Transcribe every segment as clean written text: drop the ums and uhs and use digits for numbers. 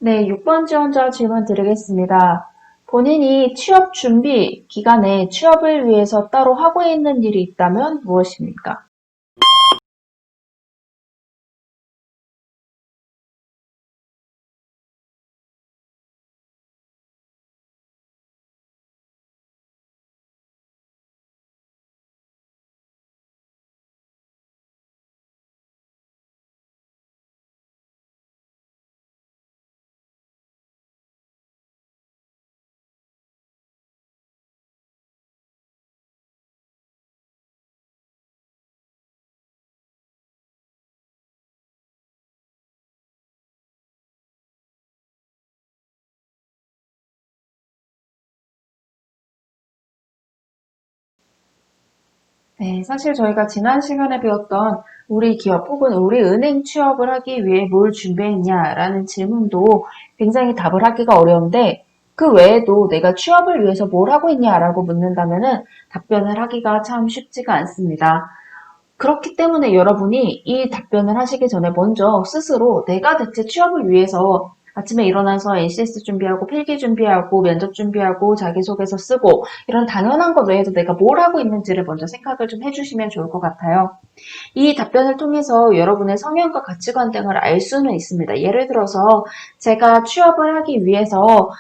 네, 6번 지원자 질문 드리겠습니다. 본인이 취업 준비 기간에 취업을 위해서 따로 하고 있는 일이 있다면 무엇입니까? 네, 사실 저희가 지난 시간에 배웠던 우리 기업 혹은 우리 은행 취업을 하기 위해 뭘 준비했냐라는 질문도 굉장히 답을 하기가 어려운데 그 외에도 내가 취업을 위해서 뭘 하고 있냐라고 묻는다면은 답변을 하기가 참 쉽지가 않습니다. 그렇기 때문에 여러분이 이 답변을 하시기 전에 먼저 스스로 내가 대체 취업을 위해서 아침에 일어나서 NCS 준비하고 필기 준비하고 면접 준비하고 자기소개서 쓰고 이런 당연한 것 외에도 내가 뭘 하고 있는지를 먼저 생각을 좀 해주시면 좋을 것 같아요. 이 답변을 통해서 여러분의 성향과 가치관 등을 알 수는 있습니다. 예를 들어서 제가 취업을 하기 위해서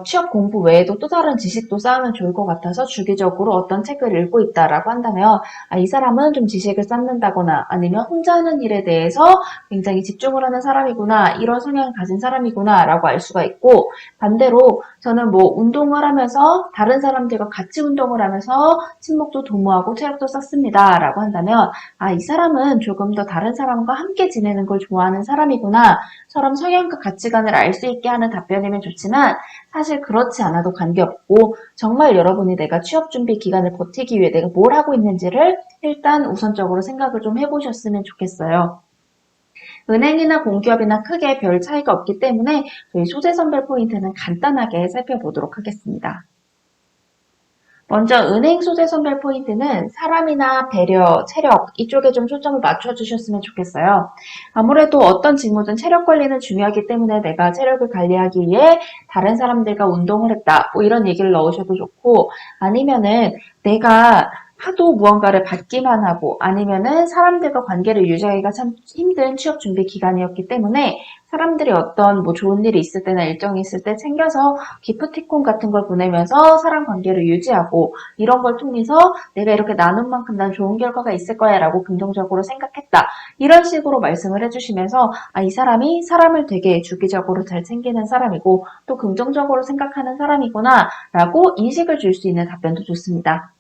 취업 공부 외에도 또 다른 지식도 쌓으면 좋을 것 같아서 주기적으로 어떤 책을 읽고 있다라고 한다면 이 사람은 좀 지식을 쌓는다거나 아니면 혼자 하는 일에 대해서 굉장히 집중을 하는 사람이구나 이런 성향을 가진 사람이구나 라고 알 수가 있고 반대로 저는 뭐 운동을 하면서 다른 사람들과 같이 운동을 하면서 친목도 도모하고 체력도 쌓습니다 라고 한다면 이 사람은 조금 더 다른 사람과 함께 지내는 걸 좋아하는 사람이구나. 서로 성향과 가치관을 알 수 있게 하는 답변이면 좋지만 사실 그렇지 않아도 관계없고 정말 여러분이 내가 취업 준비 기간을 버티기 위해 내가 뭘 하고 있는지를 일단 우선적으로 생각을 좀 해보셨으면 좋겠어요. 은행이나 공기업이나 크게 별 차이가 없기 때문에 저희 소재 선별 포인트는 간단하게 살펴보도록 하겠습니다. 먼저 은행 소재 선별 포인트는 사람이나 배려, 체력 이쪽에 좀 초점을 맞춰주셨으면 좋겠어요. 아무래도 어떤 직무든 체력 관리는 중요하기 때문에 내가 체력을 관리하기 위해 다른 사람들과 운동을 했다. 뭐 이런 얘기를 넣으셔도 좋고 아니면은 내가 하도 무언가를 받기만 하고 아니면은 사람들과 관계를 유지하기가 참 힘든 취업 준비 기간이었기 때문에 사람들이 어떤 뭐 좋은 일이 있을 때나 일정이 있을 때 챙겨서 기프티콘 같은 걸 보내면서 사람 관계를 유지하고 이런 걸 통해서 내가 이렇게 나눈 만큼 난 좋은 결과가 있을 거야 라고 긍정적으로 생각했다. 이런 식으로 말씀을 해주시면서 이 사람이 사람을 되게 주기적으로 잘 챙기는 사람이고 또 긍정적으로 생각하는 사람이구나 라고 인식을 줄 수 있는 답변도 좋습니다.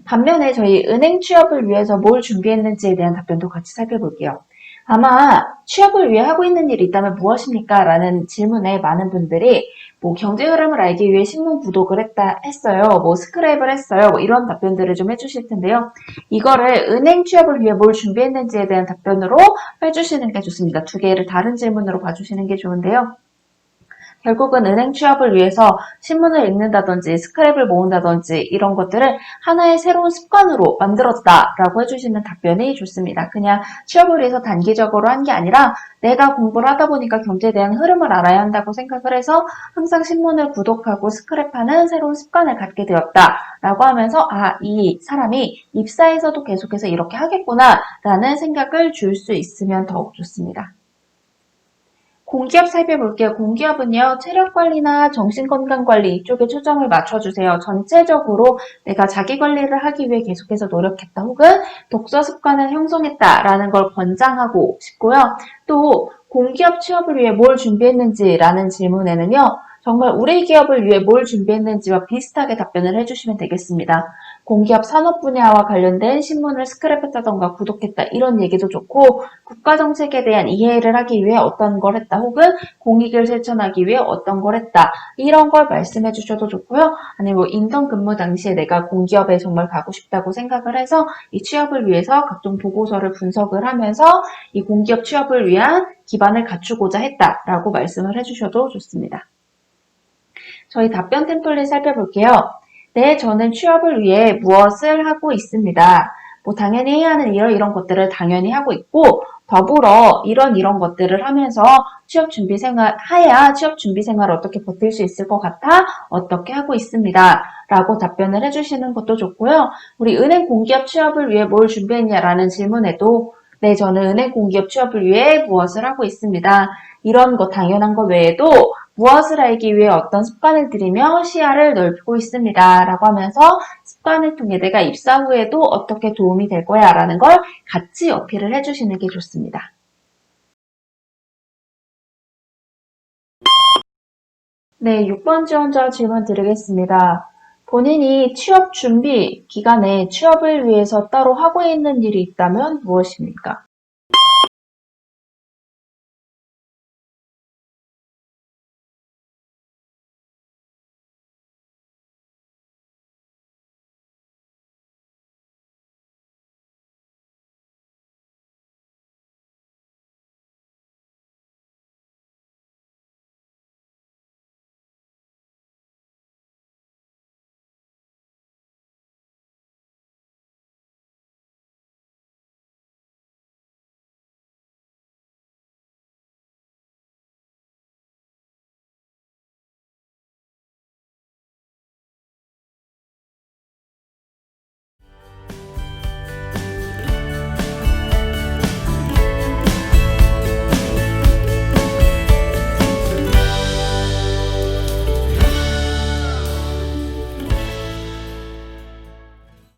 반면에 저희 은행 취업을 위해서 뭘 준비했는지에 대한 답변도 같이 살펴볼게요. 아마 취업을 위해 하고 있는 일이 있다면 무엇입니까? 라는 질문에 많은 분들이 뭐 경제 흐름을 알기 위해 신문 구독을 했어요. 뭐 스크랩을 했어요. 뭐 이런 답변들을 좀 해주실 텐데요. 이거를 은행 취업을 위해 뭘 준비했는지에 대한 답변으로 해주시는 게 좋습니다. 두 개를 다른 질문으로 봐주시는 게 좋은데요. 결국은 은행 취업을 위해서 신문을 읽는다든지 스크랩을 모은다든지 이런 것들을 하나의 새로운 습관으로 만들었다라고 해주시는 답변이 좋습니다. 그냥 취업을 위해서 단기적으로 한 게 아니라 내가 공부를 하다 보니까 경제에 대한 흐름을 알아야 한다고 생각을 해서 항상 신문을 구독하고 스크랩하는 새로운 습관을 갖게 되었다라고 하면서 이 사람이 입사에서도 계속해서 이렇게 하겠구나라는 생각을 줄 수 있으면 더욱 좋습니다. 공기업 살펴볼게요. 공기업은요, 체력관리나 정신건강관리 이쪽에 초점을 맞춰주세요. 전체적으로 내가 자기관리를 하기 위해 계속해서 노력했다 혹은 독서 습관을 형성했다라는 걸 권장하고 싶고요. 또 공기업 취업을 위해 뭘 준비했는지라는 질문에는요. 정말 우리 기업을 위해 뭘 준비했는지와 비슷하게 답변을 해주시면 되겠습니다. 공기업 산업 분야와 관련된 신문을 스크랩했다던가 구독했다 이런 얘기도 좋고 국가정책에 대한 이해를 하기 위해 어떤 걸 했다 혹은 공익을 실천하기 위해 어떤 걸 했다 이런 걸 말씀해 주셔도 좋고요. 아니면 뭐 인턴 근무 당시에 내가 공기업에 정말 가고 싶다고 생각을 해서 이 취업을 위해서 각종 보고서를 분석을 하면서 이 공기업 취업을 위한 기반을 갖추고자 했다라고 말씀을 해주셔도 좋습니다. 저희 답변 템플릿 살펴볼게요. 네, 저는 취업을 위해 무엇을 하고 있습니다. 뭐 당연히 해야 하는 이런 것들을 당연히 하고 있고 더불어 이런 것들을 하면서 해야 취업 준비 생활을 어떻게 버틸 수 있을 것 같아? 어떻게 하고 있습니다. 라고 답변을 해주시는 것도 좋고요. 우리 은행 공기업 취업을 위해 뭘 준비했냐라는 질문에도 네, 저는 은행 공기업 취업을 위해 무엇을 하고 있습니다. 이런 거 당연한 것 외에도 무엇을 알기 위해 어떤 습관을 들이며 시야를 넓히고 있습니다. 라고 하면서 습관을 통해 내가 입사 후에도 어떻게 도움이 될 거야 라는 걸 같이 어필을 해주시는 게 좋습니다. 네, 6번 지원자 질문 드리겠습니다. 본인이 취업 준비 기간에 취업을 위해서 따로 하고 있는 일이 있다면 무엇입니까?